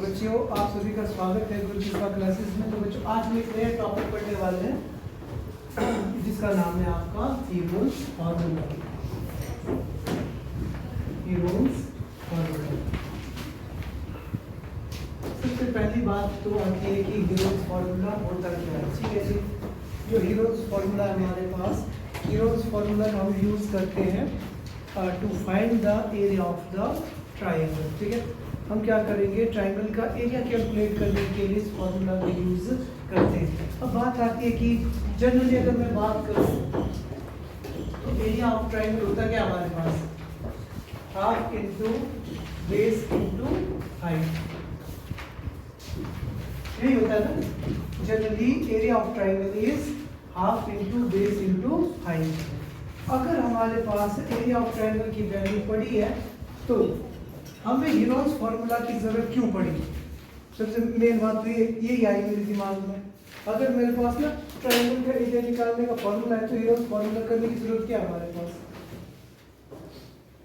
बच्चों आप सभी का स्वागत है गुरु कृपा क्लासेस में। तो बच्चों आज हम एक नया टॉपिक पढ़ने वाले हैं जिसका नाम है आपका हीरोज फॉर्मूला। Heroes formula. सबसे पहली बात तो आती है कि हीरोज फॉर्मूला होता क्या है। ठीक है जी, जो हीरोज फॉर्मूला है हमारे पास, हीरोज फॉर्मूला हम यूज करते हैं to find the area of the triangle. ठीक है, हम क्या करेंगे, ट्राइंगल का एरिया कैलकुलेट करने के लिए इस फॉर्मूला का यूज करते हैं। अब बात आती है कि जनरली अगर मैं बात करूं तो एरिया ऑफ ट्राइंगल होता क्या हमारे पास, half into base into height, यही होता है ना। Generally area of triangle is half into base into height. अगर हमारे पास एरिया ऑफ ट्राइंगल की वैल्यू पड़ी है तो हमें हीरोज फॉर्मूला की जरूरत क्यों पड़ी। सबसे मेन बात तो यही आई मेरे दिमाग में। अगर मेरे पास ना ट्रायंगल का एरिया निकालने का फॉर्मूला है तो हीरोज फॉर्मूला करने की जरूरत क्या है हमारे पास,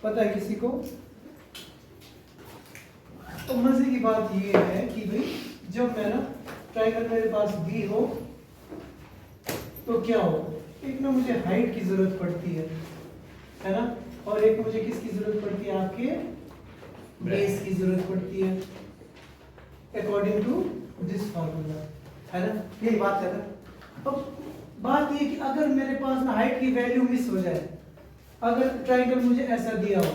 पता है किसी को? तो मजे की बात ये है कि भाई जब मैं ना ट्रायंगल मेरे पास बी हो तो क्या हो, एक ना मुझे हाइट की जरूरत पड़ती है ना, और एक मुझे किसकी जरूरत पड़ती है, आपके बेस की जरूरत पड़ती है अकॉर्डिंग टू दिस फॉर्मूला, है ना। यही बात है ना। अब बात ये कि अगर मेरे पास ना हाइट की वैल्यू मिस हो जाए, अगर ट्रायंगल मुझे ऐसा दिया हो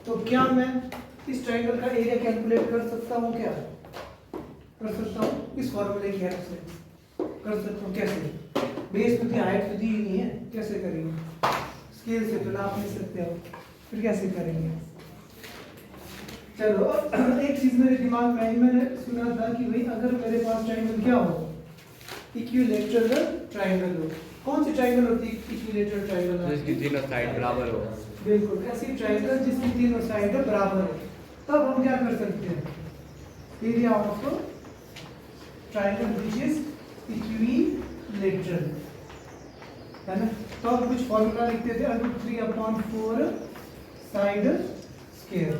तो क्या मैं इस ट्रायंगल का एरिया कैलकुलेट कर सकता हूँ? क्या कर सकता हूँ? इस फॉर्मूले की हेल्प से कर सकता हूँ। कैसे? बेस तो दी, हाइट तो दी ही नहीं है, कैसे करेंगे? स्केल से तो नाप नहीं सकते हो, फिर कैसे करेंगे? चलो एक चीज मेरे दिमाग में आई, मैंने सुना था कि भाई अगर मेरे पास ट्रायंगल क्या हो, इक्विलैटरल ट्रायंगल हो। कौन सी ट्रायंगल होती है इक्विलैटरल ट्रायंगल? जिसकी तीनों साइड बराबर हो। बिल्कुल, ऐसी ट्रायंगल जिसकी तीनों साइड बराबर हो। तब हम क्या कर सकते हैं, area of triangle which is equilateral, है ना। तो हम कुछ फॉर्मूला लिखते थे, √3/4 साइड स्क्वायर,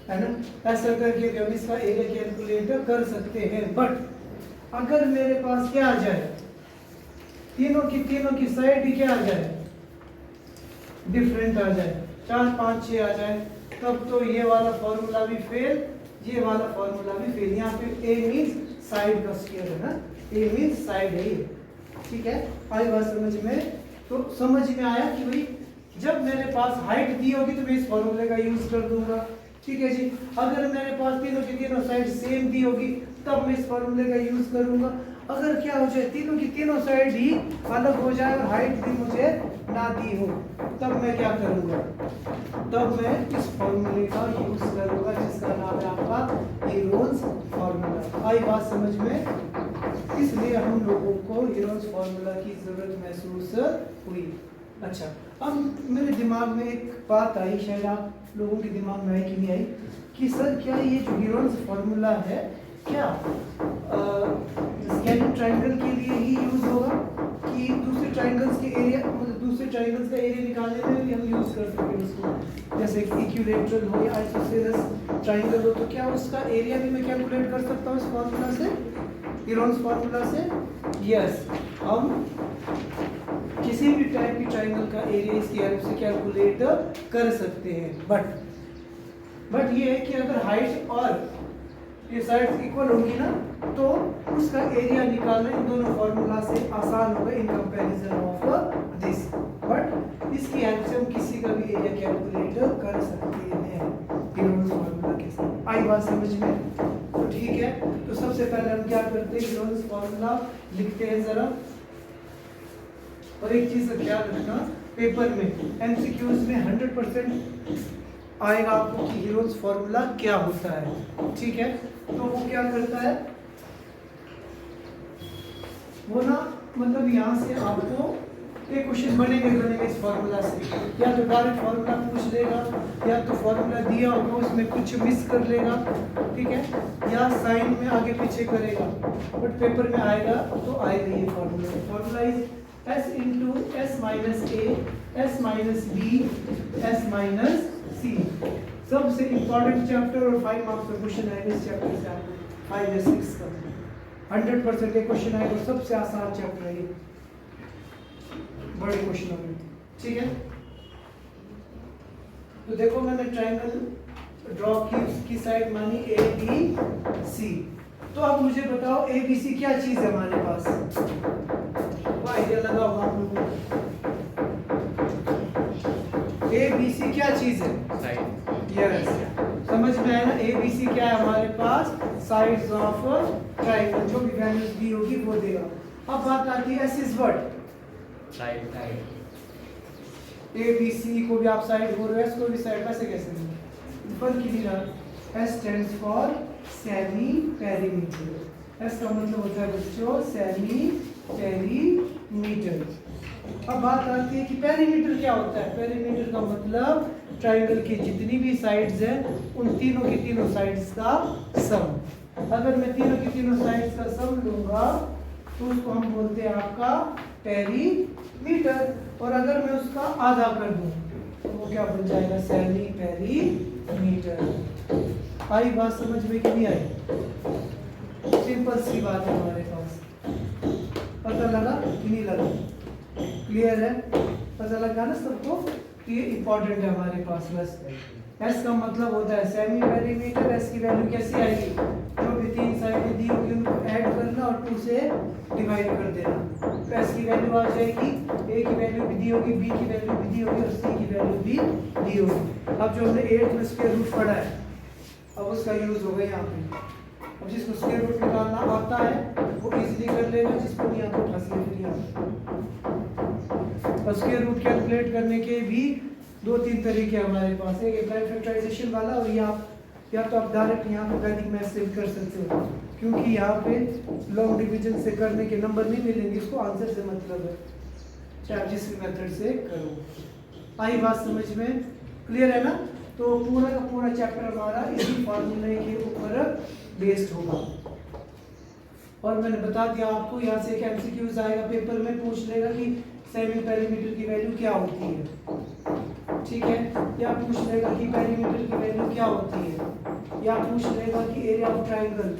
है ना। ऐसा करके हम इसका एरिया कैलकुलेट कर सकते हैं। बट अगर मेरे पास क्या आ जाए, तीनों की साइड ही क्या आ जाए, डिफरेंट आ जाए, 4, 5, 6 आ जाए, तब तो ये वाला फॉर्मूला भी फेल, ये वाला फॉर्मूला भी फेल। यहाँ पे a मींस साइड का स्क्वायर है ना, a मींस साइड है ये। ठीक है, आई बात समझ में? तो समझ में आया कि भाई जब मेरे पास हाइट दी होगी तो मैं इस फॉर्मूले का यूज कर दूंगा। ठीक है जी, अगर मेरे पास तीनों की तीनों साइड सेम दी होगी तब मैं इस फॉर्मूले का यूज करूंगा। अगर क्या हो जाए, तीनों की तीनों साइड ही अलग हो जाए और हाइट भी मुझे ना दी हो, तब मैं क्या करूंगा, तब मैं इस फॉर्मूले का यूज करूंगा जिसका नाम है आपका हीरोज फॉर्मूला। आई बात समझ में? इसलिए हम लोगों को हीरोज फॉर्मूला की जरूरत महसूस हुई। अच्छा, अब मेरे दिमाग में एक बात आई, शायद आप लोगों के दिमाग में आई कि नहीं आई, कि सर क्या ये जो हीरोज फॉर्मूला है क्या स्केलिंग ट्रायंगल के लिए ही यूज होगा कि दूसरे ट्रायंगल्स के एरिया, मतलब दूसरे ट्रायंगल्स का एरिया निकालने में भी हम यूज कर सकते हैं उसको? जैसे इक्विलैटरल हो या आइसोसेलेस ट्रायंगल हो तो क्या उसका एरिया भी मैं कैलकुलेट कर सकता हूँ इस फॉर्मूला से, हीरोज फॉर्मूला से? यस, हम किसी भी टाइप की ट्रायंगल का एरिया इसकी हेल्प से कैलकुलेट कर सकते हैं। बट ये है कि अगर हाइट और ये साइड्स इक्वल होगी ना तो उसका एरिया निकालना इन दोनों फॉर्मूला से आसान होगा in comparison of this. But इसकी हेल्प से हम किसी का भी एरिया कैलकुलेट कर सकते हैं हीरोज फॉर्मूला के साथ। आई बात समझ में? तो ठीक है, तो सबसे पहले हम क्या करते हैं, हीरोज फॉर्मूला लिखते हैं जरा। और एक चीज का ख्याल रखना, पेपर में एमसीक्यूज में 100% आएगा आपको कि हीरोज फॉर्मूला क्या होता है। ठीक है, तो वो क्या करता है, वो ना मतलब यहाँ से आपको एक क्वेश्चन बनेंगे इस फॉर्मूला से, या तो डायरेक्ट फॉर्मूला पूछ लेगा, या तो फॉर्मूला दिया होगा उसमें कुछ मिस कर लेगा, ठीक है, या साइन में आगे पीछे करेगा। बट पेपर में आएगा तो आएगा ये formula is s into s minus a, s minus b, s minus c। सबसे इम्पोर्टेंट चैप्टर और 5 मार्क्स का क्वेश्चन आएगा इस चैप्टर से आपको 5 या 6 का 100% एक क्वेश्चन आएगा। सबसे आसान चैप्टर है ये, बड़े क्वेश्चन होंगे, ठीक है। तो देखो मैंने ट्रायंगल ड्रॉ की, उसकी साइड मानी ए बी सी। तो अब मुझे बताओ ए बी सी क्या चीज है हमारे पास, वो आइडिया लगा होगा आप लोगों को। ए बी सी क्या चीज है, साइड। यस, समझ में आया ना। ए बी सी क्या है हमारे पास, साइड्स ऑफ ट्रायंगल। जो भी वैल्यूज दी होगी वो देगा। अब बात आती है S is what, side. A B C को भी आप साइड बोल रहे हो, एस को भी साइड, वैसे कैसे फर्क ही नहीं रहा। S stands for semi perimeter. S का मतलब होता है बच्चों सेमी पेरीमीटर। अब बात आती है कि पेरीमीटर क्या होता है। पेरीमीटर का मतलब ट्रायंगल की जितनी भी साइड्स हैं उन तीनों की तीनों साइड्स का सम। अगर मैं तीनों की तीनों साइड्स का सम लूंगा तो उसको हम बोलते हैं आपका पेरीमीटर। और अगर मैं उसका आधा कर दूं तो वो क्या बन जाएगा, सेमी पेरीमीटर। आई बात समझ में कि नहीं आई? सिंपल सी बात है हमारे पास। पता लगा कि नहीं लगा? क्लियर है? पता लगा ना सबको? ये इंपॉर्टेंट है हमारे पास। बस एस का मतलब होता है सेमी पेरीमीटर। एस की वैल्यू कैसी आएगी, जो भी तीन साइडें दी होगी उनको ऐड करना और 2 से डिवाइड कर देना। तो एस की वैल्यू आ जाएगी, ए की वैल्यू भी दी होगी, बी की वैल्यू भी दी होगी और सी की वैल्यू भी दी होगी। अब जो हमने 8 में स्क्वायर रूट पढ़ा है अब उसका यूज होगा यहाँ पे। अब जिसको स्क्वायर रूट निकालना आता है वो इजीली कर लेगा, जिसको नहीं आता फंस गया। और स्क्वायर रूट कैलकुलेट करने के भी 2-3 तरीके हमारे पास है। एक है फैक्टराइजेशन वाला, और या तो आप डायरेक्ट यहाँ पे वैदिक मैथ से कर सकते हो, क्योंकि यहाँ पे लॉन्ग डिवीजन से करने के नंबर नहीं मिलेंगे। इसको आंसर से मतलब है, चाहे आप जिस मेथड से करो। आई बात समझ में? क्लियर है ना? तो पूरा का पूरा चैप्टर हमारा इसी फॉर्मूले के ऊपर बेस्ड होगा। और मैंने बता दिया आपको, यहाँ से एक एमसीक्यूज आएगा, पेपर में पूछ लेगा कि सेमी पेरीमीटर की वैल्यू क्या होती है, ठीक है। या पूछ लेगा कि पेरीमीटर की वैल्यू क्या होती है, या पूछ लेगा कि एरिया ऑफ ट्रायंगल।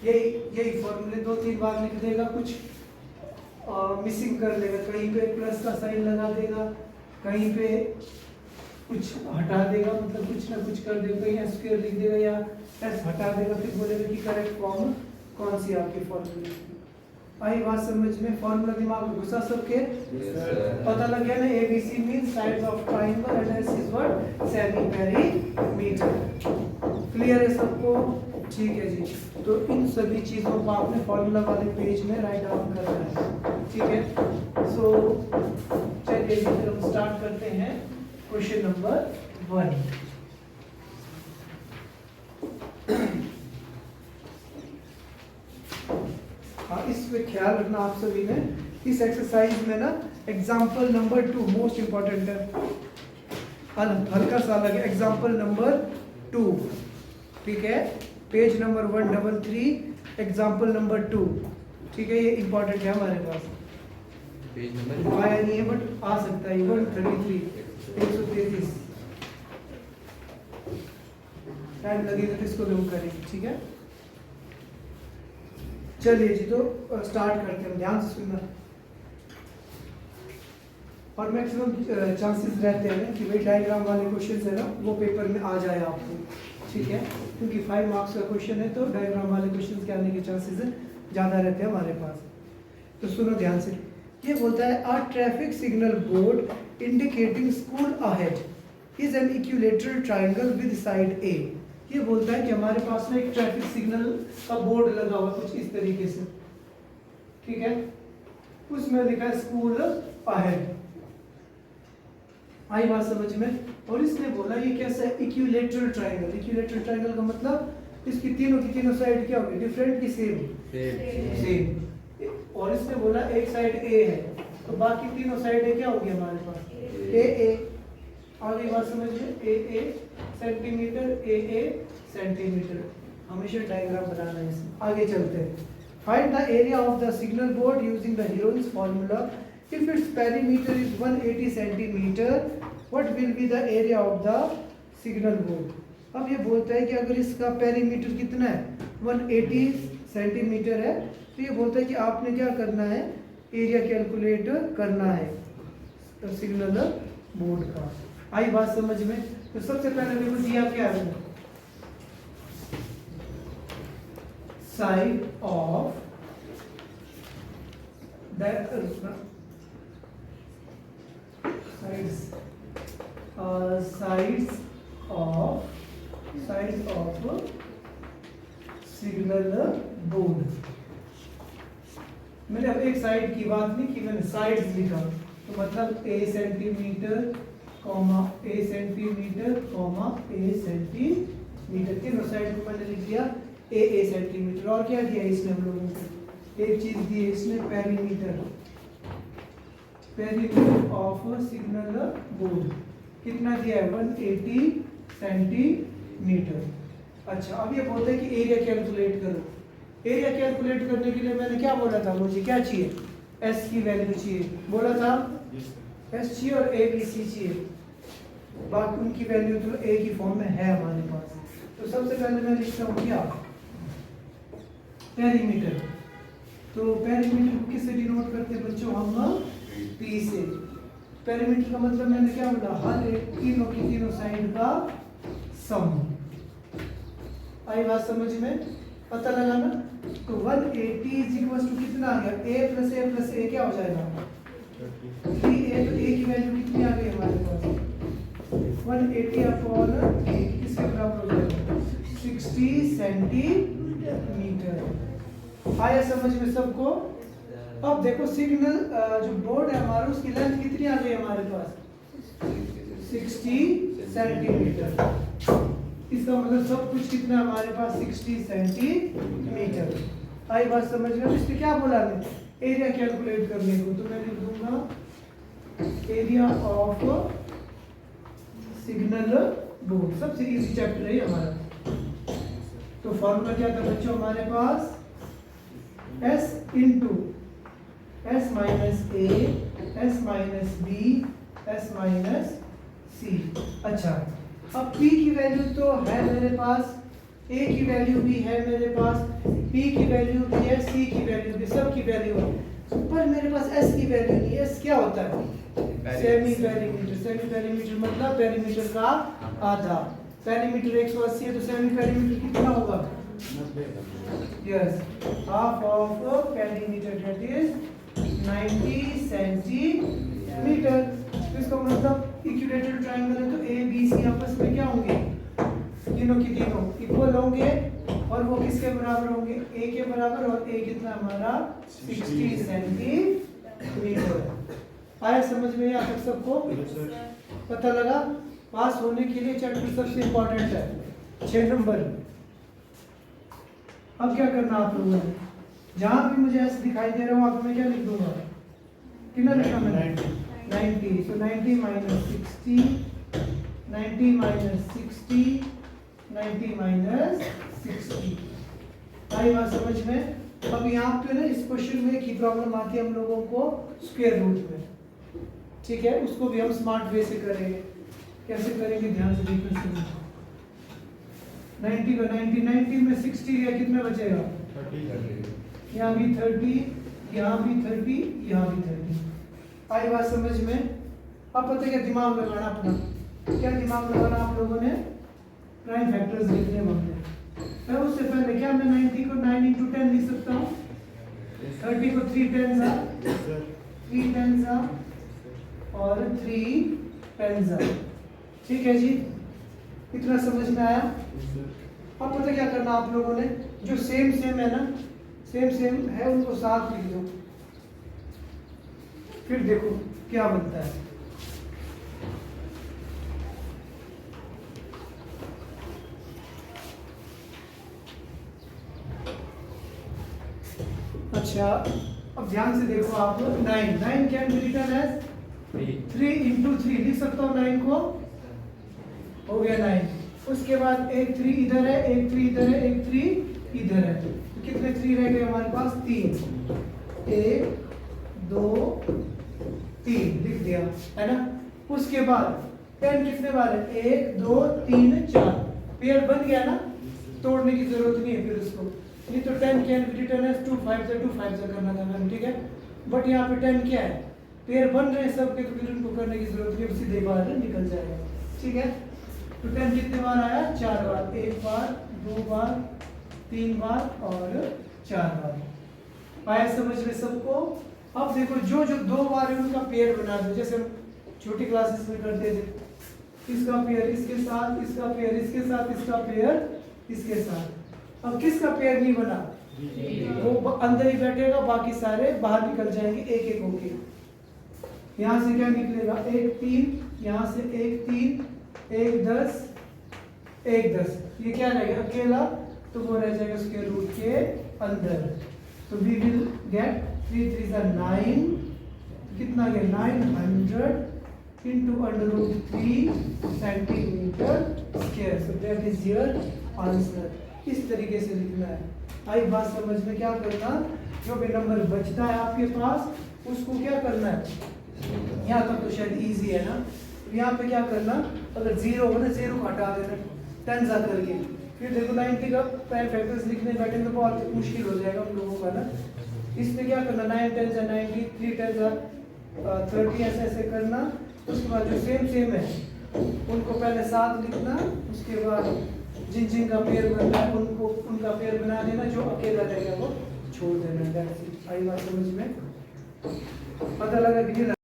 यही फॉर्मूले 2-3 बार लिख देगा, कुछ मिसिंग कर लेगा, कहीं पे प्लस का साइन लगा देगा, कहीं पे कुछ हटा देगा, मतलब कुछ ना कुछ कर देगा, कहीं स्क्वायर लिख देगा या एस हटा देगा, फिर बोलेगा कि करेक्ट फॉर्म कौन सी आपके फॉर्मूले की। आई बात समझ में? फॉर्मूला दिमाग में घुसा सबके? पता लग गया ना? A B C means sides of triangle and S is what, semi perimeter. Clear है सबको? ठीक है जी। तो इन सभी चीजों को आपने फॉर्मूला वाले पेज में राइट डाउन करना है, ठीक है। सो चलिए जी, फिर हम स्टार्ट करते हैं क्वेश्चन नंबर 1। हाँ, इस पे ख्याल रखना आप सभी ने। इस एक्सरसाइज में ना एग्जाम्पल नंबर 2 मोस्ट इंपॉर्टेंट है, हल्का सा अलग है। एग्जाम्पल नंबर 2, ठीक है। पेज नंबर 133, एग्जाम्पल नंबर 2, ठीक है। ये इंपॉर्टेंट है हमारे पास। पेज नंबर आया नहीं है बट आ सकता है। 133 133 टाइम लगेगा तो इसको लोग करेंगे, ठीक है। चलिए जी, तो स्टार्ट करते हैं। ध्यान से सुनना। और मैक्सिमम चांसेस रहते हैं कि भाई डायग्राम वाले क्वेश्चन है ना वो पेपर में आ जाए आपको, ठीक है। क्योंकि 5 मार्क्स का क्वेश्चन है तो डायग्राम वाले क्वेश्चन के आने के चांसेस ज़्यादा रहते हैं हमारे पास। तो सुनो ध्यान से। ये बोलता है a traffic signal board indicating school ahead is an equilateral triangle with side A. ये बोलता है कि हमारे पास में एक ट्रैफिक सिग्नल का बोर्ड लगा हुआ कुछ इस तरीके से, ठीक है। उसमें लिखा है स्कूल अहेड। आई बात समझ में? और इसने बोला ये कैसा है, इक्विलेटरल ट्रायंगल। इक्विलेटरल ट्रायंगल का मतलब इसकी तीनों की तीनों साइड क्या होगी, डिफरेंट की सेम? सेम। और इसने बोला एक साइड ए है तो बाकी तीनों साइडें क्या होगी हमारे पास, ए। आगे बात समझ में? ए सेंटीमीटर, ए सेंटीमीटर। हमेशा डायग्राम बनाना है इसमें। आगे चलते हैं। Find the area of the signal board using the heroines formula. If its perimeter is 180 centimeter, what will be the area of the signal board. अब ये बोलता है कि अगर इसका पेरीमीटर कितना है 180 सेंटीमीटर है, तो ये बोलता है कि आपने क्या करना है, एरिया कैलकुलेट करना है तो सिग्नल बोर्ड का। आई बात समझ में? तो सबसे पहले देखो दिया क्या है, side of sides of signal board. मैंने अब एक साइड की बात नहीं की, मैंने साइड्स लिखा, तो मतलब a centimetre comma a centimetre comma a centimetre, तीनों साइड को मैंने लिख दिया a सेंटीमीटर। और क्या दिया इसने हम लोगों को, एक चीज दी है इसने, पेरीमीटर ऑफ सिग्नल बोर्ड कितना दिया है 180 सेंटीमीटर। अच्छा, अब ये बोलते हैं कि एरिया कैलकुलेट करो। एरिया कैलकुलेट करने के लिए मैंने क्या बोला था, मुझे क्या चाहिए, एस की वैल्यू चाहिए, बोला था एस चाहिए और ए बी सी चाहिए, बाकी उनकी वैल्यू तो ए की फॉर्म में है हमारे पास। तो सबसे पहले मैं लिखता हूँ क्या, पेरीमीटर। तो पेरीमीटर को किससे डिनोट करते हैं बच्चों, हम पी से। पेरीमीटर का मतलब मैंने क्या बोला, हर एक तीनों की तीनों साइड का सम। आई बात समझ में, पता लगा ना? तो 180 इज इक्वल टू कितना आ गया, a प्लस a क्या हो जाएगा 3a। तो a की वैल्यू कितनी आ गई हमारे पास 180 अपॉन a, किसके बराबर हो जाएगा 60 सेंटीमीटर। आया समझ में सबको? अब देखो सिग्नल जो बोर्ड है हमारा, उसकी लेंथ कितनी आ गई हमारे पास 60 सेंटीमीटर। इसका मतलब सब कुछ कितना हमारे पास 60 सेंटीमीटर। आई बात समझ में? इसमें क्या बोला है, एरिया कैलकुलेट करने को, तो मैं लिख दूंगा एरिया ऑफ सिग्नल बोर्ड। सबसे इजी चैप्टर है हमारा। तो फॉर्मूला क्या था बच्चों हमारे पास, S into S minus A, S minus B, S minus C. अच्छा, अब P की वैल्यू तो है मेरे पास, A की वैल्यू भी है मेरे पास, P की वैल्यू भी है, C की वैल्यू भी, सब की वैल्यू है, पर मेरे पास S की वैल्यू नहीं है। S क्या होता है, सेमी पेरीमीटर। सेमी पेरीमीटर मतलब पेरीमीटर का आधा। पेरीमीटर 180 है, तो सेमी पेरीमीटर कितना होगा, yes, half of perimeter, that is 90 centimetre. तो इसका मतलब इक्विलेटरल ट्रायंगल है, तो ए बी सी आपस में क्या होंगे, तीनों की तीनों इक्वल होंगे, और वो किसके बराबर होंगे, ए के बराबर, और ए कितना हमारा 60 सेंटीमीटर। आया समझ में यहाँ तक सबको? पता लगा? पास होने के लिए चैप्टर सबसे इंपॉर्टेंट है 6 नंबर। अब क्या करना आप लोगों ने, जहां भी मुझे ऐसे दिखाई दे रहा हूँ आप मैं क्या लिख दूंगा, कितना लिखा मैंने 90। so 90 minus 60, 90 minus 60, 90 minus 60। आई बात समझ में? अब यहाँ पे ना इस क्वेश्चन में की प्रॉब्लम आती है हम लोगों को स्क्वायर रूट में, ठीक है? उसको भी हम स्मार्ट वे से करेंगे। कैसे करेंगे ध्यान से देखिए। 90 को 90 में 60 या कितना बचेगा, 30। यहाँ भी 30, यहाँ भी 30, यहाँ भी 30। आई बात समझ में? अब पता है क्या दिमाग लगाना अपना, क्या दिमाग लगाना आप लोगों ने, प्राइम फैक्टर्स लिखने होंगे। मैं उससे पहले क्या, मैं 90 को 9 into 10 लिख सकता हूँ, 30 को 3 10s और 3 10s। ठीक है जी, इतना समझ में आया? अब पता क्या करना आप लोगों ने, जो सेम है ना, सेम है उनको साथ लिख दो, फिर देखो क्या बनता है। अच्छा, अब ध्यान से देखो आप लोग, 9 can be written as 3 into 3 लिख सकता हूँ 9 को, हो गया 9। उसके बाद एक 3 इधर है, एक 3 इधर है, एक 3 इधर है, तो कितने 3 रह गए हमारे पास, 3। 1 2 3 लिख दिया है ना। उसके बाद 10 कितने बार है? 1 2 3 4 पेयर बन गया ना, तोड़ने की जरूरत नहीं है फिर उसको। नहीं तो 10 कैन बी रिटन एज 2 5 से करना था मैंने, ठीक है। बट यहाँ पे 10 क्या है, पेयर बन रहे हैं सबके, तो फिर उनको करने की जरूरत नहीं है, सीधे बाहर निकल जाएगा, ठीक है। तो 10 कितने बार आया? 4 बार, 1 बार 2 बार 3 बार और 4 बार। आया समझ में सबको? अब देखो जो जो 2 बार है उनका पेयर बना दो, जैसे हम छोटी क्लासेस में करते थे, इसका पेयर इसके साथ, इसका पेयर इसके साथ, इसका पेयर इसके साथ। अब किसका पेयर नहीं बना? वो अंदर ही बैठेगा, बाकी सारे बाहर निकल जाएंगे एक एक होके। यहाँ से क्या निकलेगा? 1 3, यहाँ से 1 3, 1 10, 1 10, ये क्या रहेगा? अकेला, तो वो रह जाएगा स्क्वायर रूट के अंदर। तो वी विल गेट 3 3 is 9, कितना गया? 900 into under root 3 centimetre square. So that is your answer. इस तरीके से लिखना है। आई बात समझ में? क्या करना, जो भी नंबर बचता है आपके पास उसको क्या करना है, यहाँ तक तो शायद इजी है ना, यहाँ पे क्या करना, अगर 0 हो ना, 0 को हटा देना 10 जा करके। फिर देखो 90 का प्राइम फैक्टर्स लिखने बैठे तो बहुत मुश्किल हो जाएगा हम लोगों का ना। इसमें क्या करना, 9 10 जा 90, 3 10 जा 30, ऐसे ऐसे करना। उसके बाद जो सेम है उनको पहले साथ लिखना, उसके बाद जिन जिन का पेयर बनता है उनको उनका पेयर बना देना, जो अकेला रहेगा वो छोड़ देना। आई बात समझ में? पता लगा कि नहीं?